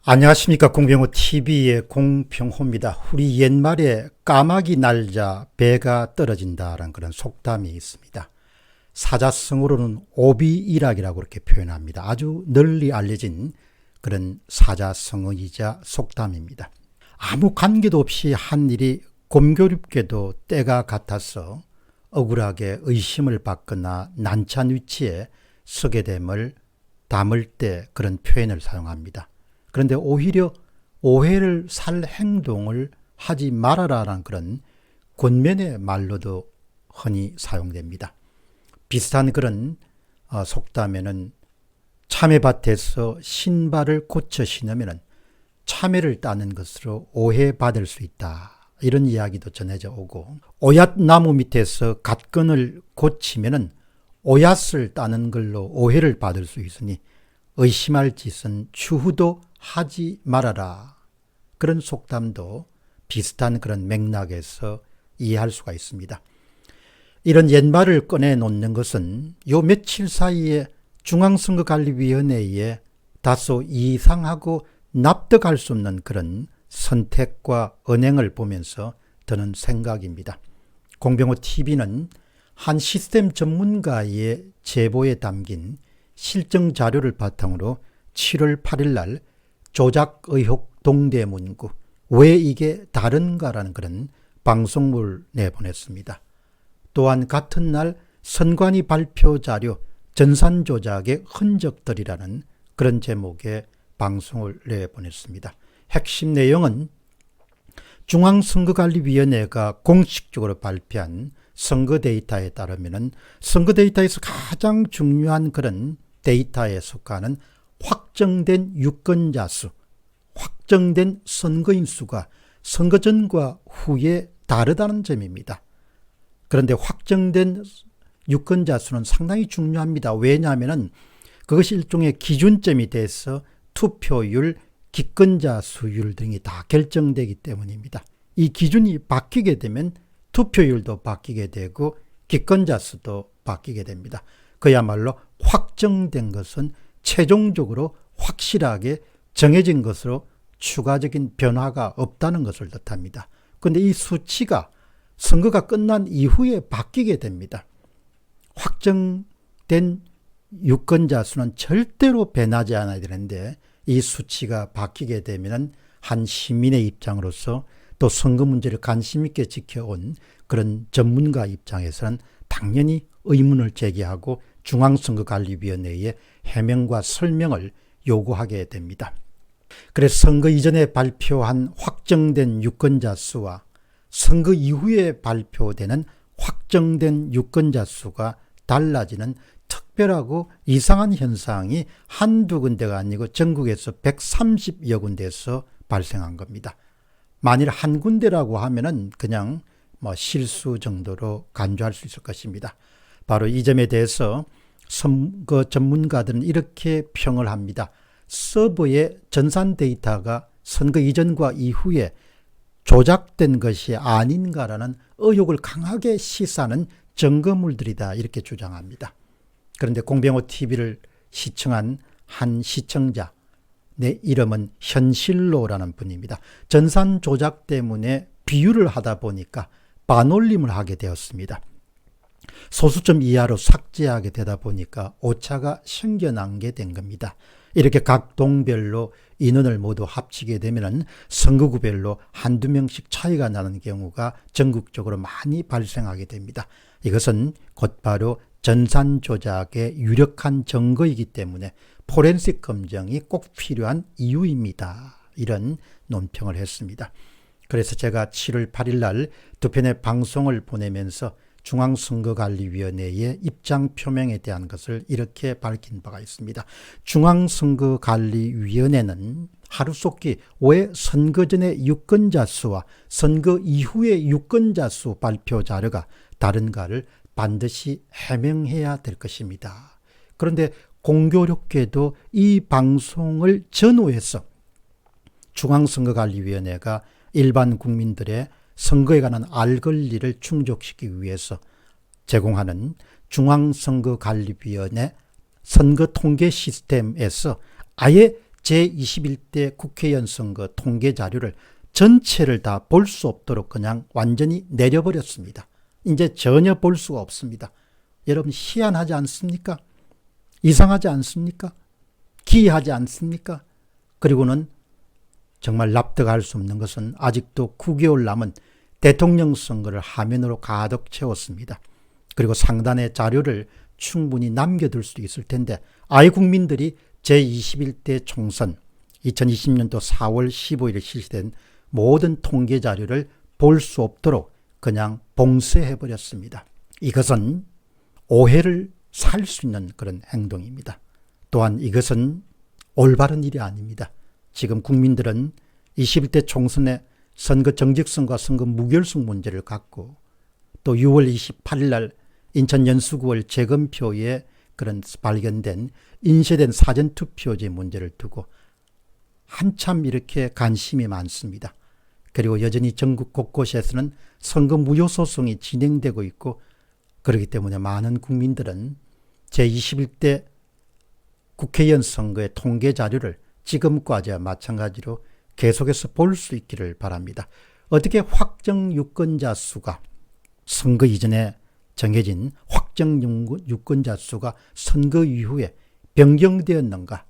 안녕하십니까. 공병호 TV의 공병호입니다. 우리 옛말에 까마귀 날자 배가 떨어진다라는 그런 속담이 있습니다. 사자성어로는 오비일학이라고 이렇게 표현합니다. 아주 널리 알려진 그런 사자성어이자 속담입니다. 아무 관계도 없이 한 일이 곰교립게도 때가 같아서 억울하게 의심을 받거나 난처한 위치에 서게 됨을 담을 때 그런 표현을 사용합니다. 그런데 오히려 오해를 살 행동을 하지 말아라라는 그런 권면의 말로도 흔히 사용됩니다. 비슷한 그런 속담에는 참외밭에서 신발을 고쳐 신으면 참외를 따는 것으로 오해받을 수 있다. 이런 이야기도 전해져 오고, 오얏나무 밑에서 갓건을 고치면 오얏을 따는 걸로 오해를 받을 수 있으니 의심할 짓은 추후도 하지 말아라. 그런 속담도 비슷한 그런 맥락에서 이해할 수가 있습니다. 이런 옛말을 꺼내 놓는 것은 요 며칠 사이에 중앙선거관리위원회에 다소 이상하고 납득할 수 없는 그런 선택과 언행을 보면서 드는 생각입니다. 공병호 TV는 한 시스템 전문가의 제보에 담긴 실정 자료를 바탕으로 7월 8일 날 조작 의혹 동대문구 왜 이게 다른가라는 그런 방송물 내보냈습니다. 또한 같은 날 선관위 발표 자료 전산 조작의 흔적들이라는 그런 제목의 방송을 내보냈습니다. 핵심 내용은 중앙선거관리위원회가 공식적으로 발표한 선거 데이터에 따르면 선거 데이터에서 가장 중요한 그런 데이터에 속하는 확정된 유권자 수, 확정된 선거인 수가 선거 전과 후에 다르다는 점입니다. 그런데 확정된 유권자 수는 상당히 중요합니다. 왜냐하면 그것이 일종의 기준점이 돼서 투표율, 기권자 수율 등이 다 결정되기 때문입니다. 이 기준이 바뀌게 되면 투표율도 바뀌게 되고 기권자 수도 바뀌게 됩니다. 그야말로 확정된 것은 최종적으로 확실하게 정해진 것으로 추가적인 변화가 없다는 것을 뜻합니다. 그런데 이 수치가 선거가 끝난 이후에 바뀌게 됩니다. 확정된 유권자 수는 절대로 변하지 않아야 되는데 이 수치가 바뀌게 되면 한 시민의 입장으로서 또 선거 문제를 관심 있게 지켜온 그런 전문가 입장에서는 당연히 의문을 제기하고 중앙선거관리위원회에 해명과 설명을 요구하게 됩니다. 그래서 선거 이전에 발표한 확정된 유권자 수와 선거 이후에 발표되는 확정된 유권자 수가 달라지는 특별하고 이상한 현상이 한두 군데가 아니고 전국에서 130여 군데에서 발생한 겁니다. 만일 한 군데라고 하면은 그냥 실수 정도로 간주할 수 있을 것입니다. 바로 이 점에 대해서 선거 전문가들은 이렇게 평을 합니다. 서버의 전산 데이터가 선거 이전과 이후에 조작된 것이 아닌가라는 의혹을 강하게 시사하는 증거물들이다 이렇게 주장합니다. 그런데 공병호 TV를 시청한 한 시청자, 내 이름은 현실로라는 분입니다. 전산 조작 때문에 비유를 하다 보니까 반올림을 하게 되었습니다. 소수점 이하로 삭제하게 되다 보니까 오차가 생겨난 게 된 겁니다. 이렇게 각 동별로 인원을 모두 합치게 되면 선거구별로 한두 명씩 차이가 나는 경우가 전국적으로 많이 발생하게 됩니다. 이것은 곧바로 전산 조작의 유력한 증거이기 때문에 포렌식 검증이 꼭 필요한 이유입니다. 이런 논평을 했습니다. 그래서 제가 7월 8일 날 두 편의 방송을 보내면서 중앙선거관리위원회의 입장 표명에 대한 것을 이렇게 밝힌 바가 있습니다. 중앙선거관리위원회는 하루속히 왜 선거 전의 유권자 수와 선거 이후의 유권자 수 발표 자료가 다른가를 반드시 해명해야 될 것입니다. 그런데 공교롭게도 이 방송을 전후해서 중앙선거관리위원회가 일반 국민들의 선거에 관한 알 권리를 충족시키기 위해서 제공하는 중앙선거관리위원회 선거통계 시스템에서 아예 제21대 국회의원 선거 통계 자료를 전체를 다 볼 수 없도록 그냥 완전히 내려버렸습니다. 이제 전혀 볼 수가 없습니다. 여러분 희한하지 않습니까? 이상하지 않습니까? 기이하지 않습니까? 그리고는 정말 납득할 수 없는 것은 아직도 9개월 남은 대통령 선거를 화면으로 가득 채웠습니다. 그리고 상단에 자료를 충분히 남겨둘 수도 있을 텐데 아이 국민들이 제21대 총선 2020년도 4월 15일에 실시된 모든 통계 자료를 볼 수 없도록 그냥 봉쇄해버렸습니다. 이것은 오해를 살 수 있는 그런 행동입니다. 또한 이것은 올바른 일이 아닙니다. 지금 국민들은 21대 총선의 선거 정직성과 선거 무결성 문제를 갖고 또 6월 28일 날 인천 연수구월 재검표에 그런 발견된 인쇄된 사전투표지 문제를 두고 한참 이렇게 관심이 많습니다. 그리고 여전히 전국 곳곳에서는 선거 무효소송이 진행되고 있고 그렇기 때문에 많은 국민들은 제21대 국회의원 선거의 통계 자료를 지금과도 마찬가지로 계속해서 볼 수 있기를 바랍니다. 어떻게 확정 유권자 수가 선거 이전에 정해진 확정 유권자 수가 선거 이후에 변경되었는가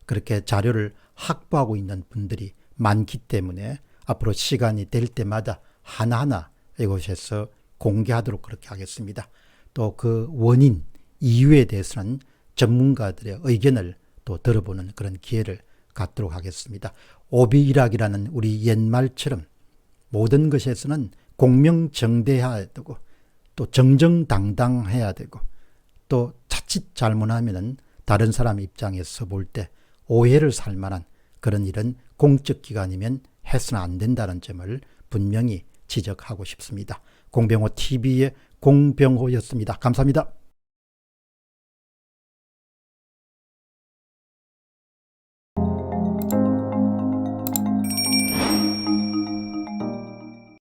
그렇게 자료를 확보하고 있는 분들이 많기 때문에 앞으로 시간이 될 때마다 하나하나 이곳에서 공개하도록 그렇게 하겠습니다. 또 그 원인, 이유에 대해서는 전문가들의 의견을 또 들어보는 그런 기회를 갖도록 하겠습니다. 오비일학이라는 우리 옛말처럼 모든 것에서는 공명정대해야 되고 또 정정당당해야 되고 또 자칫 잘못하면 다른 사람 입장에서 볼 때 오해를 살 만한 그런 일은 공적기관이면 해서는 안 된다는 점을 분명히 지적하고 싶습니다. 공병호 TV의 공병호였습니다. 감사합니다.